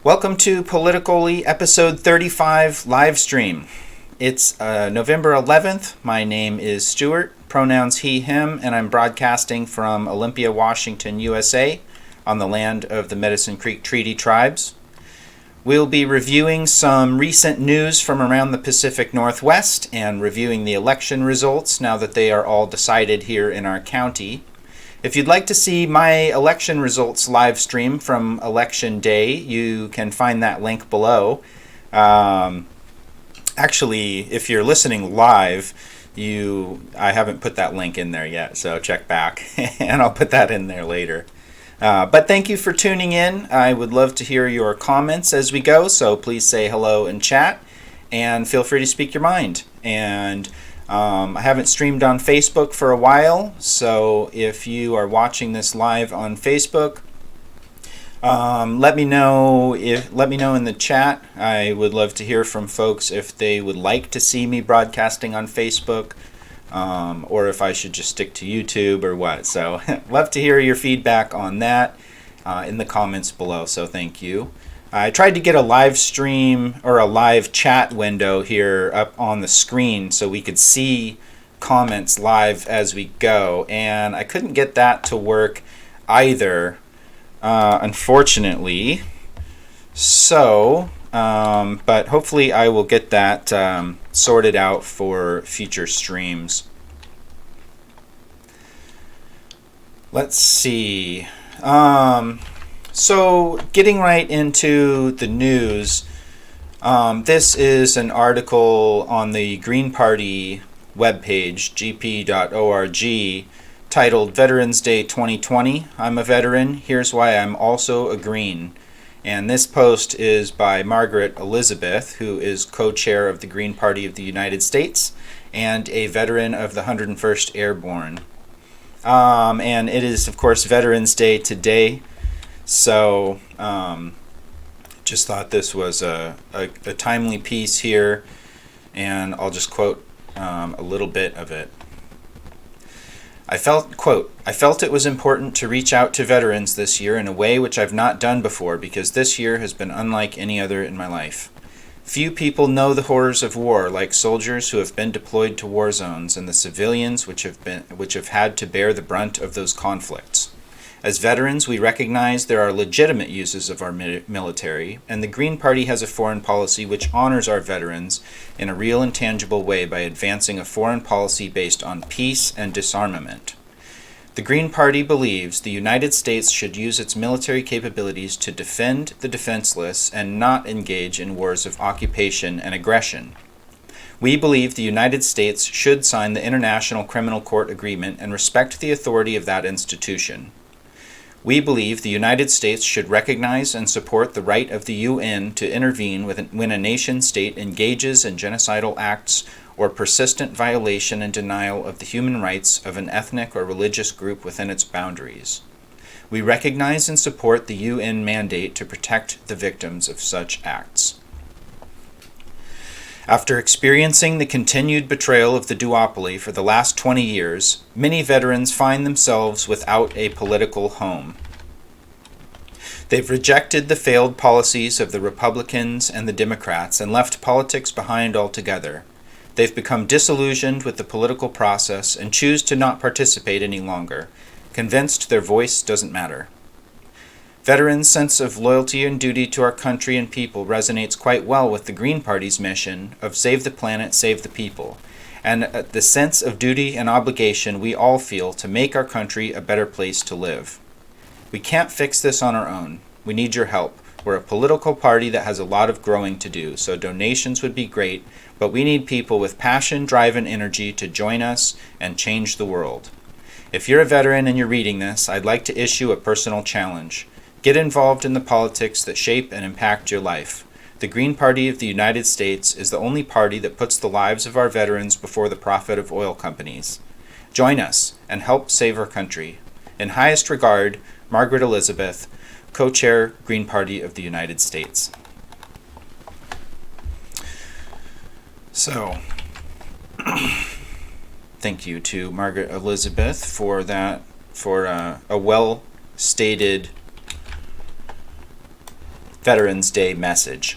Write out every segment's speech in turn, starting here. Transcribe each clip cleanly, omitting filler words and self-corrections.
Welcome to PoliticOly episode 35 live stream. It's November 11th. My name is Stuart, pronouns he, him, and I'm broadcasting from Olympia, Washington, USA, on the land of the Medicine Creek Treaty Tribes. We'll be reviewing some recent news from around the Pacific Northwest and reviewing the election results now that they are all decided here in our county. If you'd like to see my election results live stream from Election Day, you can find that link below. Actually, if you're listening live, I haven't put that link in there yet, so check back, and I'll put that in there later. But thank you for tuning in. I would love to hear your comments as we go, so please say hello and chat, and feel free to speak your mind. And I haven't streamed on Facebook for a while, so if you are watching this live on Facebook, let me know in the chat. I would love to hear from folks if they would like to see me broadcasting on Facebook, or if I should just stick to YouTube or what. So love to hear your feedback on that in the comments below, so thank you. I tried to get a live stream or a live chat window here up on the screen so we could see comments live as we go, and I couldn't get that to work either, unfortunately. So, but hopefully I will get that sorted out for future streams. Let's see. So, getting right into the news, this is an article on the Green Party webpage, gp.org, titled Veterans Day 2020. I'm a veteran. Here's why I'm also a Green. And this post is by Margaret Elizabeth, who is co-chair of the Green Party of the United States and a veteran of the 101st Airborne. And it is, of course, Veterans Day today. So, just thought this was a timely piece here, and I'll just quote a little bit of it. Quote, I felt it was important to reach out to veterans this year in a way which I've not done before because this year has been unlike any other in my life. Few people know the horrors of war, like soldiers who have been deployed to war zones and the civilians which have had to bear the brunt of those conflicts. As veterans, we recognize there are legitimate uses of our military, and the Green Party has a foreign policy which honors our veterans in a real and tangible way by advancing a foreign policy based on peace and disarmament. The Green Party believes the United States should use its military capabilities to defend the defenseless and not engage in wars of occupation and aggression. We believe the United States should sign the International Criminal Court Agreement and respect the authority of that institution. We believe the United States should recognize and support the right of the UN to intervene when a nation-state engages in genocidal acts or persistent violation and denial of the human rights of an ethnic or religious group within its boundaries. We recognize and support the UN mandate to protect the victims of such acts. After experiencing the continued betrayal of the duopoly for the last 20 years, many veterans find themselves without a political home. They've rejected the failed policies of the Republicans and the Democrats and left politics behind altogether. They've become disillusioned with the political process and choose to not participate any longer, convinced their voice doesn't matter. Veterans' sense of loyalty and duty to our country and people resonates quite well with the Green Party's mission of Save the Planet, Save the People, and the sense of duty and obligation we all feel to make our country a better place to live. We can't fix this on our own. We need your help. We're a political party that has a lot of growing to do, so donations would be great, but we need people with passion, drive, and energy to join us and change the world. If you're a veteran and you're reading this, I'd like to issue a personal challenge. Get involved in the politics that shape and impact your life. The Green Party of the United States is the only party that puts the lives of our veterans before the profit of oil companies. Join us and help save our country. In highest regard, Margaret Elizabeth, co-chair, Green Party of the United States. So, thank you to Margaret Elizabeth for that, for a well-stated Veterans Day message.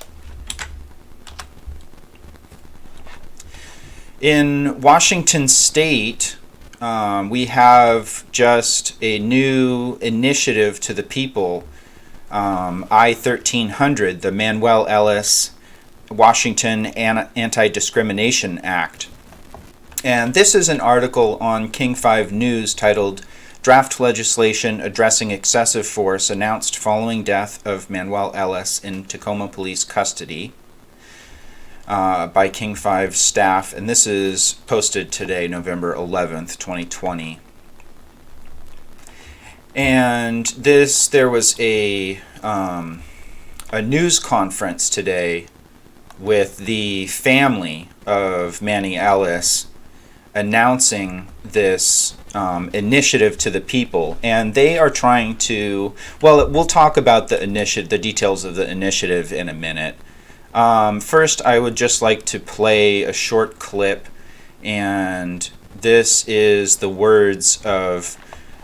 In Washington State, we have just a new initiative to the people, I-1300, the Manuel Ellis Washington Anti-Discrimination Act. And this is an article on King 5 News titled Draft Legislation Addressing Excessive Force Announced Following Death of Manuel Ellis in Tacoma Police Custody, by King 5 staff, and this is posted today, November 11th, 2020. And there was a news conference today with the family of Manny Ellis announcing this initiative to the people, and they are trying to, well, we'll talk about the details of the initiative in a minute. First, I would just like to play a short clip, and this is the words of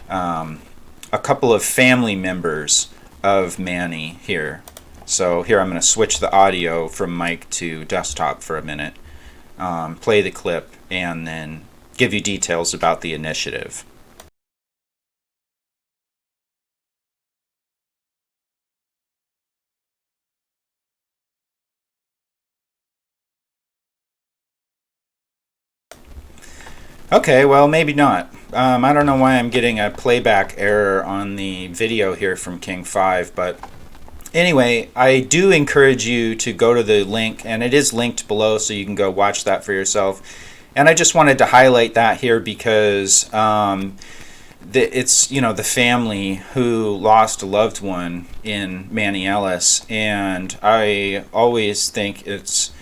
a couple of family members of Manny here. So here I'm going to switch the audio from mic to desktop for a minute, play the clip, and then give you details about the initiative. Okay, well, maybe not. I don't know why I'm getting a playback error on the video here from King 5, but anyway, I do encourage you to go to the link, and it is linked below, so you can go watch that for yourself. And I just wanted to highlight that here because it's, you know, the family who lost a loved one in Manny Ellis, and I always think it's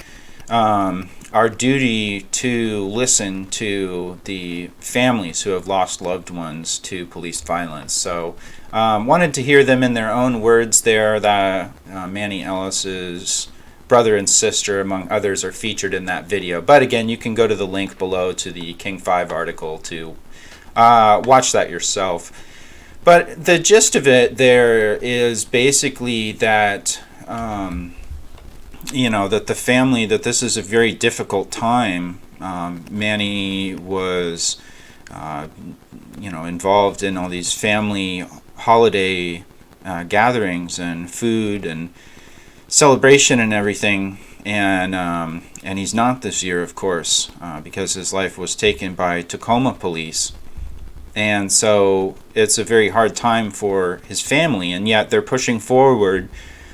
our duty to listen to the families who have lost loved ones to police violence. So wanted to hear them in their own words there. That Manny Ellis's brother and sister, among others, are featured in that video. But again, you can go to the link below to the King 5 article to watch that yourself. But the gist of it there is basically that you know, that the family, that this is a very difficult time. Manny was, you know, involved in all these family holiday gatherings and food and celebration and everything, and he's not this year, of course, because his life was taken by Tacoma police. And so it's a very hard time for his family, and yet they're pushing forward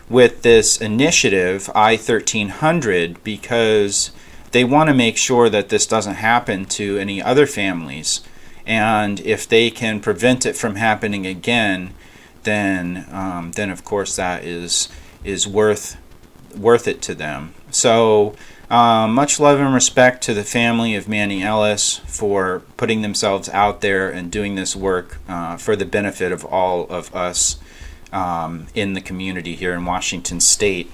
with this initiative, I-1300, because they want to make sure that this doesn't happen to any other families. And if they can prevent it from happening again, then of course that is worth it to them. So much love and respect to the family of Manny Ellis for putting themselves out there and doing this work for the benefit of all of us in the community here in Washington State.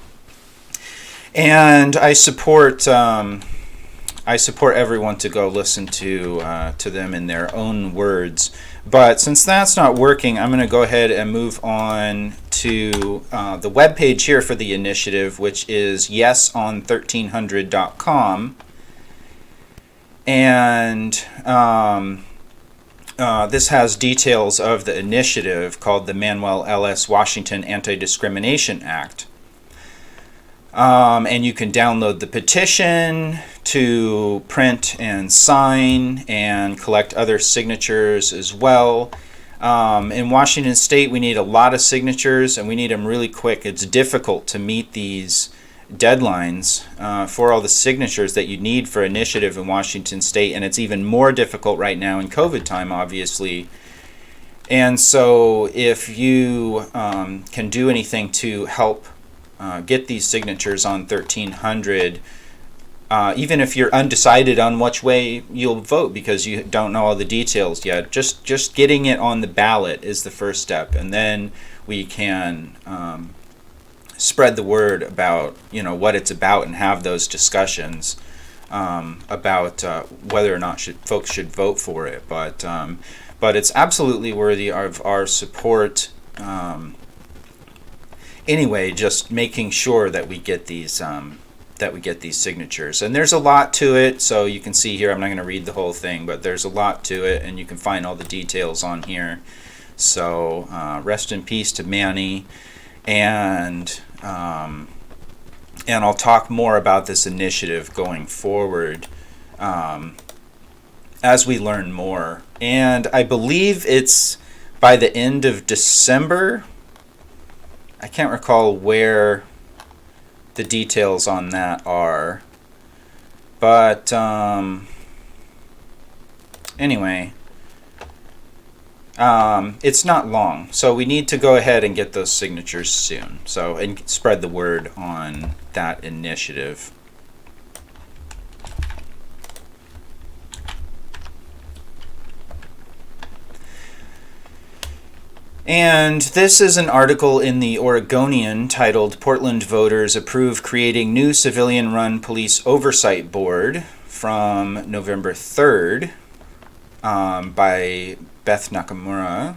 And I support everyone to go listen to them in their own words. But since that's not working, I'm going to go ahead and move on to the webpage here for the initiative, which is yeson1300.com. And this has details of the initiative called the Manuel Ellis Washington Anti-Discrimination Act. And you can download the petition to print and sign and collect other signatures as well. In Washington State, we need a lot of signatures, and we need them really quick. It's difficult to meet these deadlines for all the signatures that you need for initiative in Washington State, and it's even more difficult right now in COVID time, obviously. And so if you can do anything to help get these signatures on 1300, even if you're undecided on which way you'll vote because you don't know all the details yet, just getting it on the ballot is the first step, and then we can spread the word about, you know, what it's about and have those discussions about whether or not folks should vote for it. But it's absolutely worthy of our support. anyway, just making sure that we get these signatures. And there's a lot to it, so you can see here, I'm not going to read the whole thing, but there's a lot to it, and you can find all the details on here. So rest in peace to Manny, and I'll talk more about this initiative going forward as we learn more. And I believe it's by the end of December. I can't recall where the details on that are, but anyway, it's not long, so we need to go ahead and get those signatures soon, so, and spread the word on that initiative. And this is an article in the Oregonian titled "Portland Voters Approve Creating New Civilian-Run Police Oversight Board" from November 3rd by Beth Nakamura.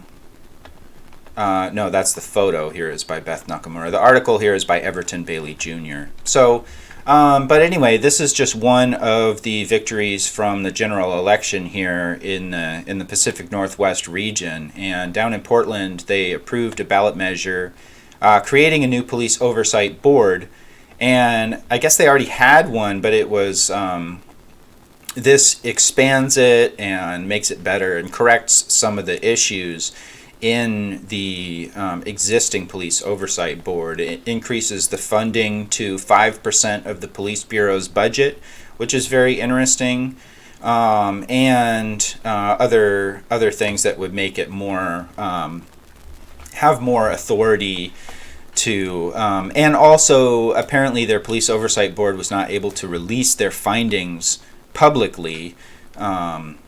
No, that's the photo here is by Beth Nakamura. The article here is by Everton Bailey Jr. So, but anyway, this is just one of the victories from the general election here in the Pacific Northwest region. And down in Portland, they approved a ballot measure creating a new police oversight board. And I guess they already had one, but it was this expands it and makes it better and corrects some of the issues in the existing police oversight board. It increases the funding to 5% of the police bureau's budget, which is very interesting, and other things that would make it more have more authority to, and also apparently their police oversight board was not able to release their findings publicly. And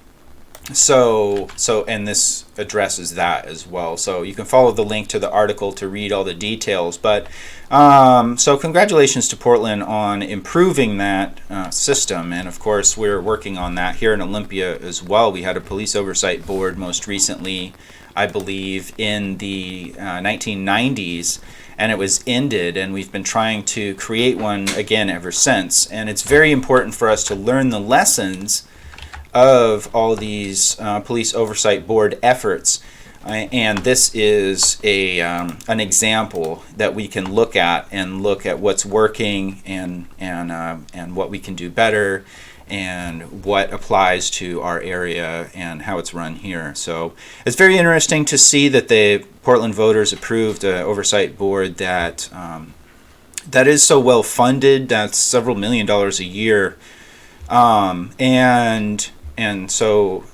this addresses that as well. So you can follow the link to the article to read all the details. But so congratulations to Portland on improving that system. And of course, we're working on that here in Olympia as well. We had a police oversight board most recently, I believe, in the 1990s. And it was ended, and we've been trying to create one again ever since. And it's very important for us to learn the lessons of all these police oversight board efforts, and this is an example that we can look at what's working and what we can do better and what applies to our area and how it's run here. So it's very interesting to see that the Portland voters approved an oversight board that is so well funded. That's several $1 million a year, and so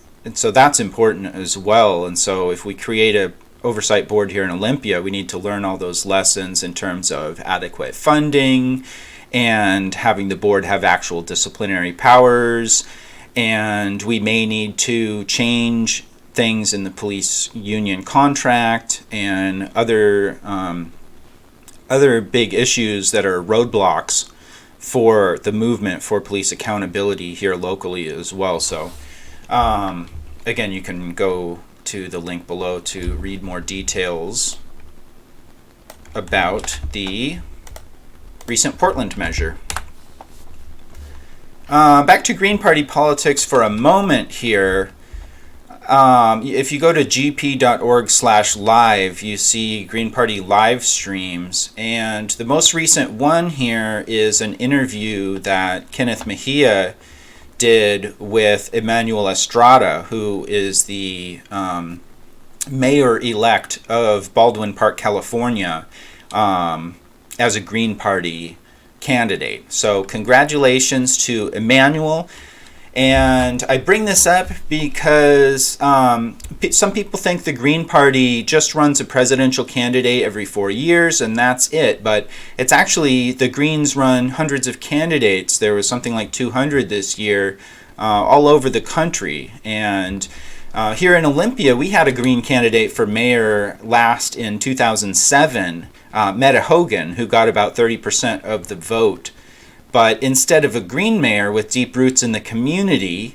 that's important as well. And so if we create a oversight board here in Olympia, we need to learn all those lessons in terms of adequate funding and having the board have actual disciplinary powers. And we may need to change things in the police union contract and other big issues that are roadblocks for the movement for police accountability here locally as well. So again, you can go to the link below to read more details about the recent Portland measure. Back to Green Party politics for a moment here. If you go to gp.org/live, you see Green Party live streams, and the most recent one here is an interview that Kenneth Mejia did with Emmanuel Estrada, who is the mayor-elect of Baldwin Park, California, as a Green Party candidate. So congratulations to Emmanuel. And I bring this up because some people think the Green Party just runs a presidential candidate every 4 years and that's it. But it's actually, the Greens run hundreds of candidates. There was something like 200 this year all over the country. And here in Olympia, we had a Green candidate for mayor last in 2007, Meta Hogan, who got about 30% of the vote. But instead of a Green mayor with deep roots in the community,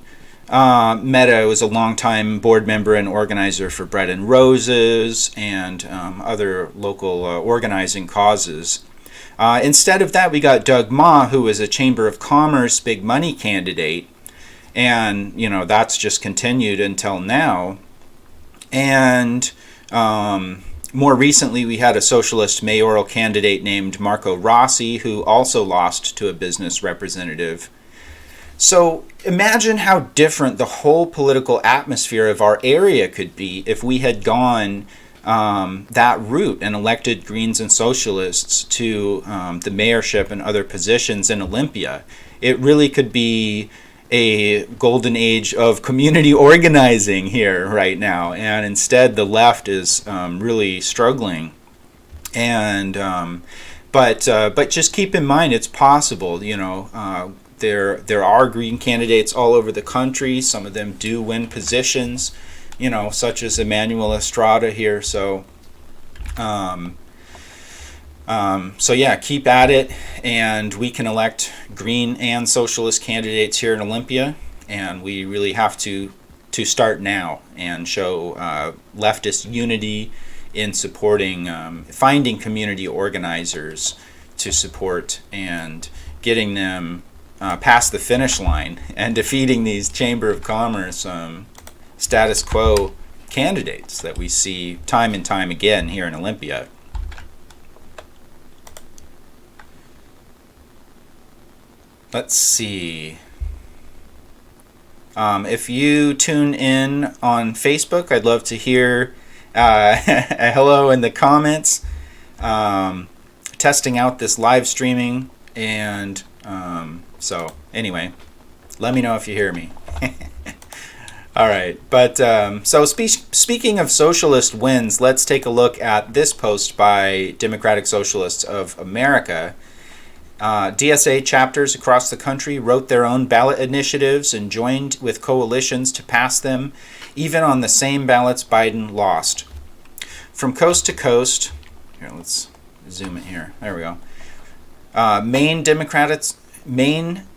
Meta was a longtime board member and organizer for Bread and Roses and other local organizing causes. Instead of that, we got Doug Ma, who was a Chamber of Commerce big money candidate, and that's just continued until now. And more recently, we had a socialist mayoral candidate named Marco Rossi, who also lost to a business representative. So imagine how different the whole political atmosphere of our area could be if we had gone that route and elected Greens and Socialists to the mayorship and other positions in Olympia. It really could be a golden age of community organizing here right now, and instead the left is really struggling. And but just keep in mind it's possible. There are Green candidates all over the country. Some of them do win positions, such as Emmanuel Estrada here. So yeah, keep at it, and we can elect Green and Socialist candidates here in Olympia, and we really have to start now and show leftist unity in supporting, finding community organizers to support and getting them past the finish line and defeating these Chamber of Commerce status quo candidates that we see time and time again here in Olympia. Let's see. If you tune in on Facebook, I'd love to hear a hello in the comments. Testing out this live streaming, and so anyway, let me know if you hear me. All right, but so speaking of socialist wins, let's take a look at this post by Democratic Socialists of America. DSA chapters across the country wrote their own ballot initiatives and joined with coalitions to pass them, even on the same ballots Biden lost. From coast to coast, here, let's zoom it here. There we go. Maine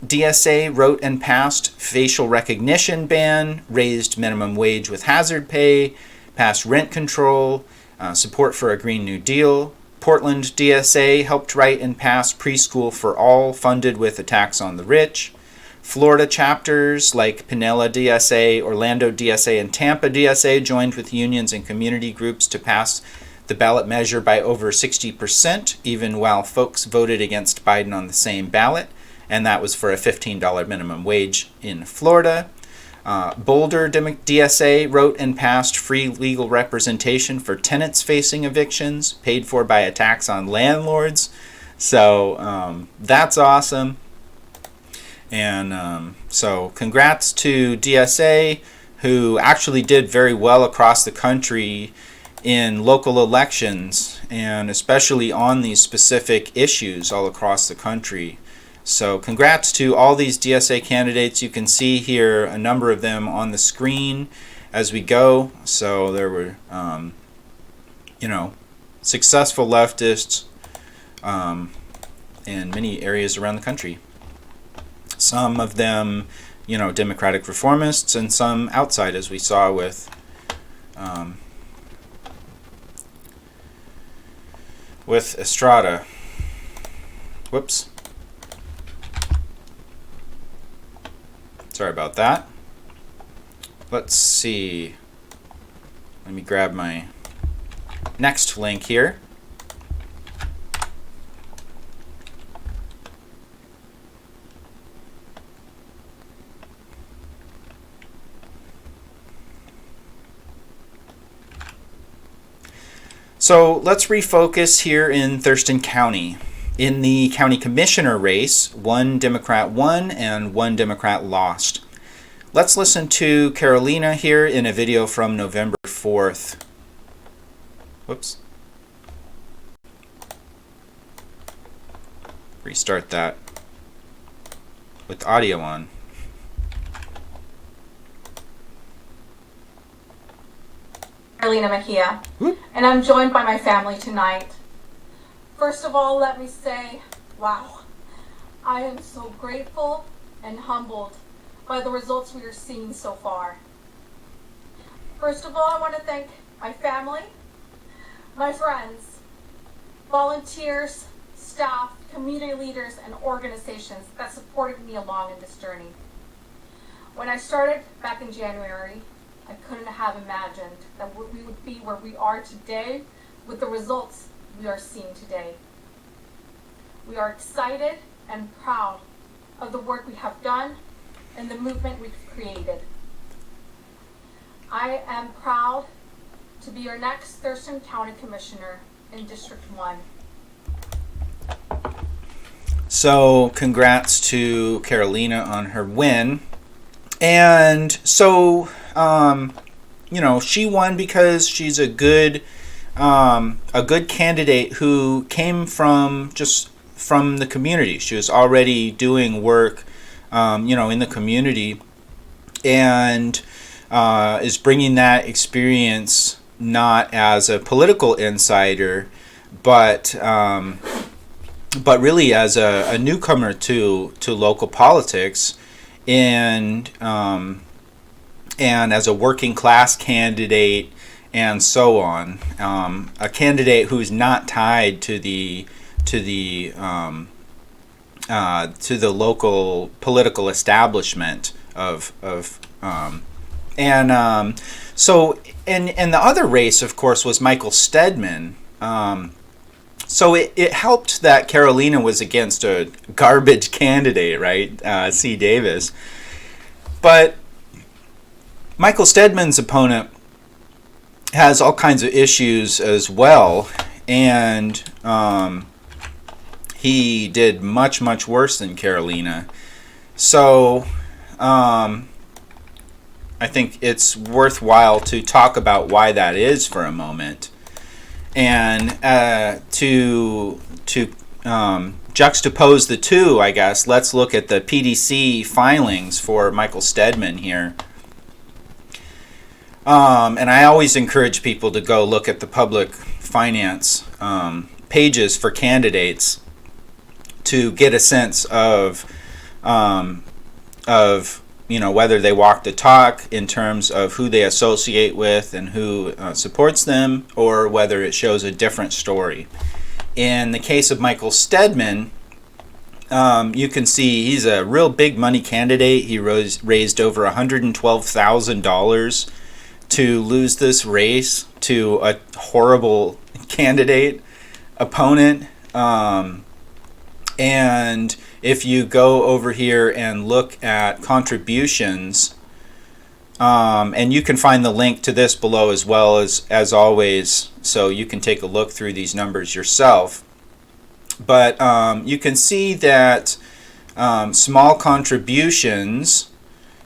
DSA wrote and passed facial recognition ban, raised minimum wage with hazard pay, passed rent control, support for a Green New Deal. Portland DSA helped write and pass preschool for all, funded with a tax on the rich. Florida chapters like Pinella DSA, Orlando DSA, and Tampa DSA joined with unions and community groups to pass the ballot measure by over 60%, even while folks voted against Biden on the same ballot, and that was for a $15 minimum wage in Florida. Boulder DSA wrote and passed free legal representation for tenants facing evictions, paid for by a tax on landlords. So that's awesome. And so congrats to DSA, who actually did very well across the country in local elections, and especially on these specific issues all across the country. So congrats to all these DSA candidates. You can see here a number of them on the screen as we go. So there were, successful leftists in many areas around the country. Some of them, Democratic reformists, and some outside, as we saw with Estrada. Whoops. Sorry about that. Let's see. Let me grab my next link here. So let's refocus here in Thurston County. In the county commissioner race, one Democrat won and one Democrat lost. Let's listen to Carolina here in a video from November 4th. Whoops. Restart that with audio on. Carolina Mejia, and I'm joined by my family tonight. First of all, let me say, wow, I am so grateful and humbled by the results we are seeing so far. First of all, I want to thank my family, my friends, volunteers, staff, community leaders, and organizations that supported me along in this journey. When I started back in January, I couldn't have imagined that we would be where we are today with the results we are seeing today. We are excited and proud of the work we have done and the movement we've created. I am proud to be your next Thurston County Commissioner in District 1. So congrats to Carolina on her win. And so, she won because she's a good candidate who came from the community. She was already doing work, in the community, and is bringing that experience not as a political insider, but really as a newcomer to local politics, and as a working class candidate, and so on. A candidate who's not tied to the local political establishment so the other race, of course, was Michael Stedman. So it helped that Carolina was against a garbage candidate, right? C. Davis. But Michael Stedman's opponent has all kinds of issues as well, and he did much, much worse than Carolina. So I think it's worthwhile to talk about why that is for a moment, and to juxtapose the two, I guess. Let's look at the PDC filings for Michael Stedman here. And I always encourage people to go look at the public finance pages for candidates to get a sense of whether they walk the talk in terms of who they associate with and who supports them, or whether it shows a different story. In the case of Michael Stedman, you can see he's a real big money candidate. He raised over $112,000 to lose this race to a horrible candidate opponent. And if you go over here and look at contributions, and you can find the link to this below as well, as always, so you can take a look through these numbers yourself. But you can see that small contributions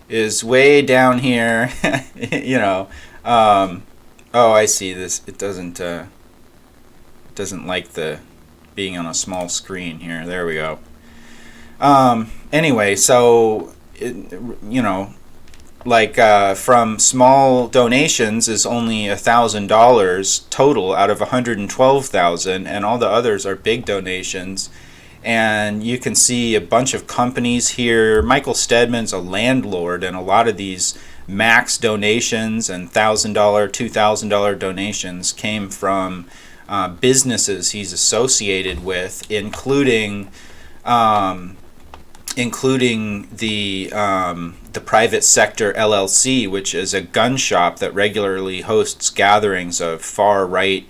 is way down here. Oh, I see this. It doesn't like the being on a small screen here. There we go. Anyway, so from small donations is only $1,000 total out of $112,000, and all the others are big donations. And you can see a bunch of companies here. Michael Stedman's a landlord, and a lot of these max donations and $1,000, $2,000 donations came from businesses he's associated with, including the Private Sector LLC, which is a gun shop that regularly hosts gatherings of far-right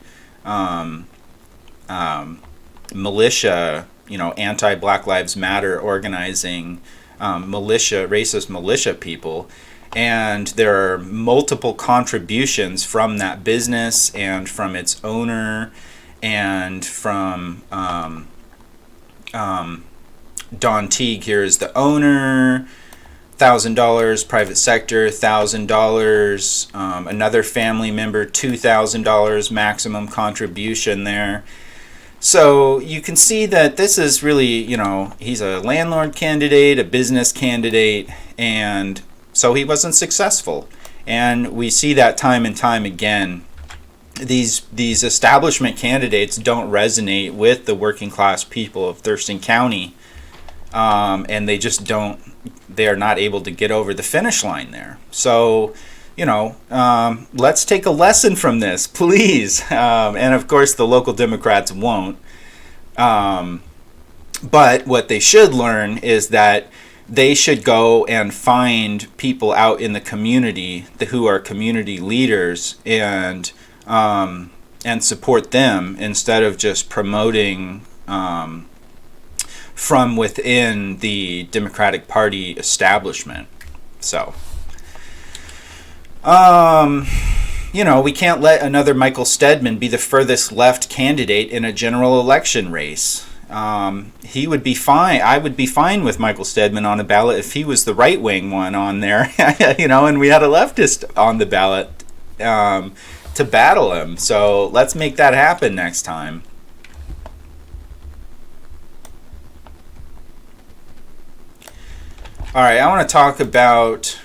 militia, anti-Black Lives Matter organizing, racist militia people. And there are multiple contributions from that business and from its owner, and from Don Teague here is the owner. $1,000, private sector $1,000, another family member $2,000 maximum contribution there. So you can see that this is really, he's a landlord candidate, a business candidate, and so he wasn't successful. And we see that time and time again. These establishment candidates don't resonate with the working class people of Thurston County, and they just don't they are not able to get over the finish line there. So, let's take a lesson from this, please. And of course, the local Democrats won't. But what they should learn is that they should go and find people out in the community who are community leaders and support them instead of just promoting from within the Democratic Party establishment. So, we can't let another Michael Stedman be the furthest left candidate in a general election race. He would be fine. I would be fine with Michael Stedman on a ballot if he was the right-wing one on there, and we had a leftist on the ballot to battle him. So let's make that happen next time. All right, I want to talk about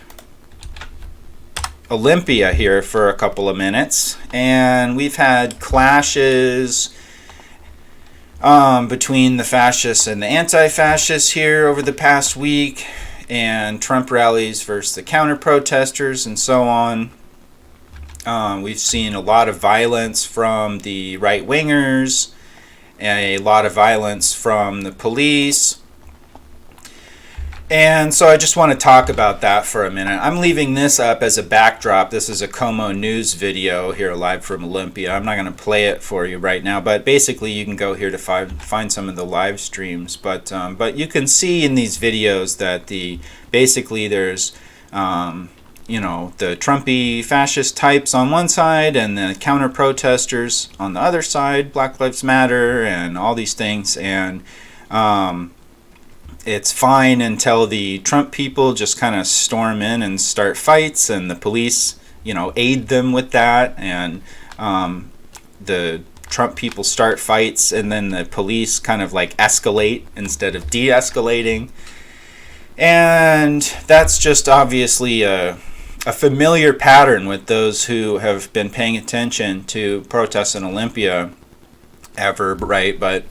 Olympia here for a couple of minutes, and we've had clashes between the fascists and the anti-fascists here over the past week, and Trump rallies versus the counter-protesters and so on. We've seen a lot of violence from the right-wingers, a lot of violence from the police. And so I just want to talk about that for a minute. I'm leaving this up as a backdrop. This is a Como News video here live from Olympia. I'm not going to play it for you right now, but basically you can go here to find some of the live streams. But you can see in these videos that basically there's the Trumpy fascist types on one side and the counter protesters on the other side, Black Lives Matter and all these things, and it's fine until the Trump people just kind of storm in and start fights, and the police, aid them with that, and the Trump people start fights, and then the police kind of like escalate instead of de-escalating. And that's just obviously a familiar pattern with those who have been paying attention to protests in Olympia ever, right? But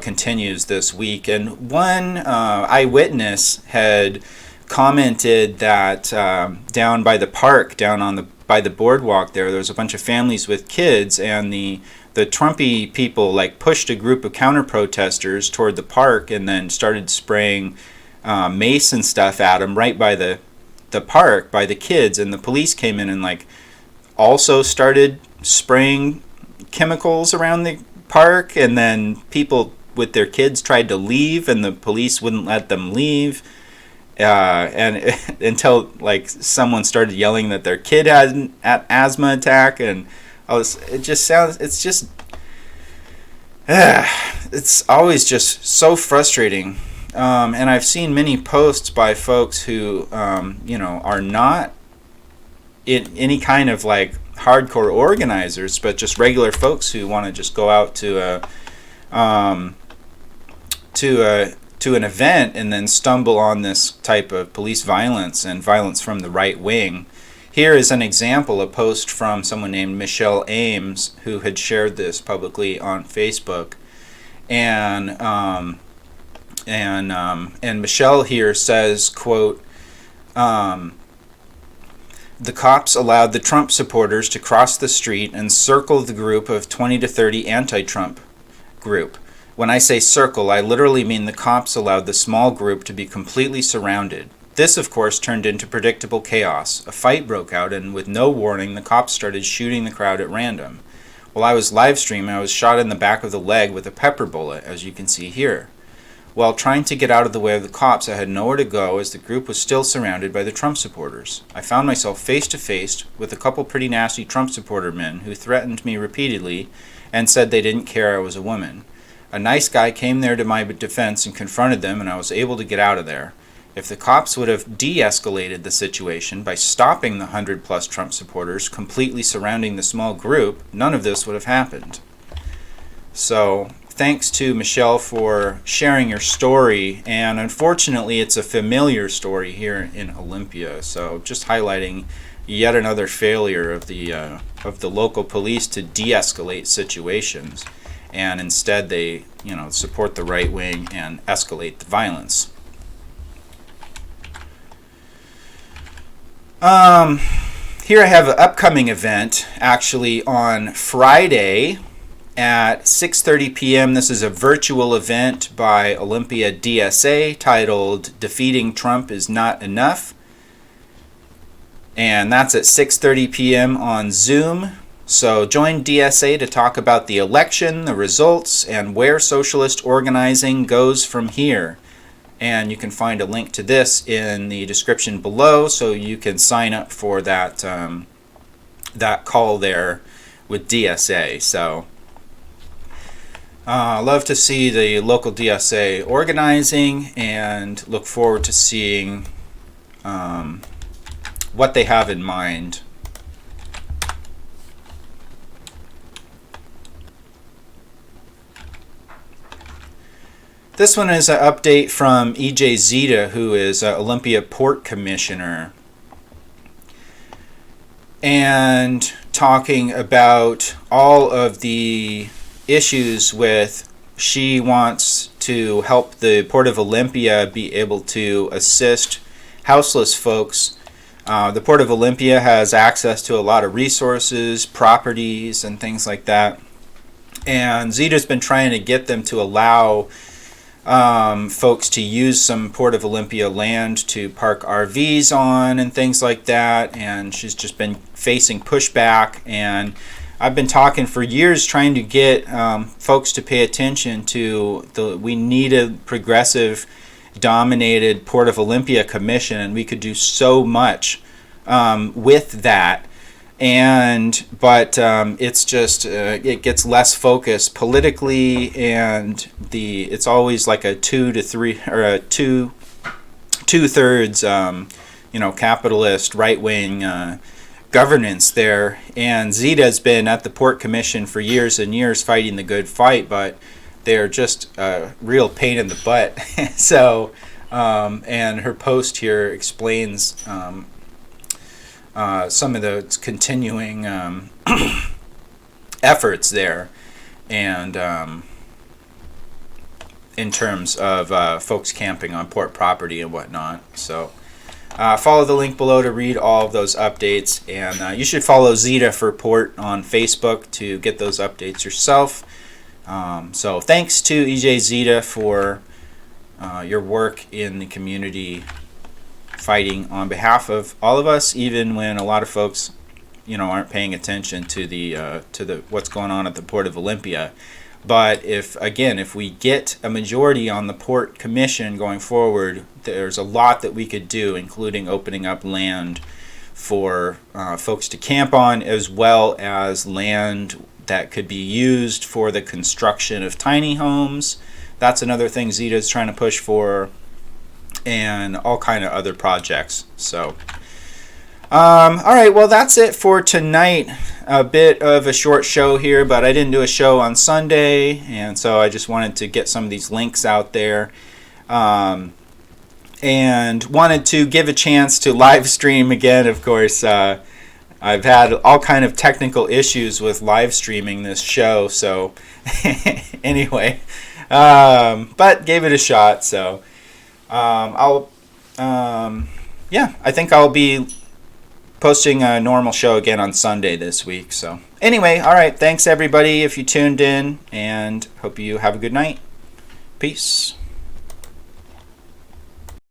continues this week. And one eyewitness had commented that down by the park, by the boardwalk there was a bunch of families with kids, and the Trumpy people pushed a group of counter-protesters toward the park and then started spraying mace and stuff at them right by the park, by the kids, and the police came in and also started spraying chemicals around the park, and then people with their kids tried to leave and the police wouldn't let them leave, and until someone started yelling that their kid had an asthma attack, and it's always just so frustrating. And I've seen many posts by folks who are not in any kind of hardcore organizers, but just regular folks who want to just go out to an event and then stumble on this type of police violence and violence from the right wing. Here is an example, a post from someone named Michelle Ames, who had shared this publicly on Facebook, and Michelle here says, quote, the cops allowed the Trump supporters to cross the street and circle the group of 20 to 30 anti-Trump group. When I say circle, I literally mean the cops allowed the small group to be completely surrounded. This, of course, turned into predictable chaos. A fight broke out, and with no warning, the cops started shooting the crowd at random. While I was live streaming, I was shot in the back of the leg with a pepper bullet, as you can see here. While trying to get out of the way of the cops, I had nowhere to go as the group was still surrounded by the Trump supporters. I found myself face to face with a couple pretty nasty Trump supporter men who threatened me repeatedly and said they didn't care I was a woman. A nice guy came there to my defense and confronted them, and I was able to get out of there. If the cops would have de-escalated the situation by stopping the 100-plus Trump supporters completely surrounding the small group, none of this would have happened. So, thanks to Michelle for sharing your story, and unfortunately it's a familiar story here in Olympia, so just highlighting yet another failure of the local police to de-escalate situations, and instead they support the right wing and escalate the violence. Here I have an upcoming event, actually on Friday at 6:30 p.m. This is a virtual event by Olympia DSA titled "Defeating Trump is Not Enough." And that's at 6:30 p.m. on Zoom. So join DSA to talk about the election, the results, and where socialist organizing goes from here. And you can find a link to this in the description below, so you can sign up for that that call there with DSA. So love to see the local DSA organizing, and look forward to seeing what they have in mind. This one is an update from E.J. Zeta, who is Olympia Port Commissioner, and talking about all of the issues with, she wants to help the Port of Olympia be able to assist houseless folks. The Port of Olympia has access to a lot of resources, properties, and things like that. And Zeta's been trying to get them to allow folks to use some Port of Olympia land to park RVs on and things like that. And she's just been facing pushback. And I've been talking for years trying to get folks to pay attention to we need a progressive dominated Port of Olympia commission, and we could do so much with that. But it's just it gets less focused politically, and it's always like a 2 to 3 or a two-thirds capitalist right-wing governance there. And Zeta's been at the Port Commission for years and years fighting the good fight, but they're just a real pain in the butt. So, and her post here explains some of the continuing efforts there, and in terms of folks camping on port property and whatnot. So follow the link below to read all of those updates, and you should follow Zeta for Port on Facebook to get those updates yourself. So thanks to EJ Zeta for your work in the community, fighting on behalf of all of us, even when a lot of folks, aren't paying attention to the what's going on at the Port of Olympia. But if we get a majority on the Port Commission going forward, there's a lot that we could do, including opening up land for folks to camp on, as well as land that could be used for the construction of tiny homes. That's another thing Zeta is trying to push for, and all kind of other projects. So all right, well, that's it for tonight. A bit of a short show here, but I didn't do a show on Sunday, and so I just wanted to get some of these links out there, and wanted to give a chance to live stream again. Of course, I've had all kind of technical issues with live streaming this show, so anyway, but gave it a shot. So I think I'll be posting a normal show again on Sunday this week. So anyway, all right, thanks everybody if you tuned in, and hope you have a good night. Peace.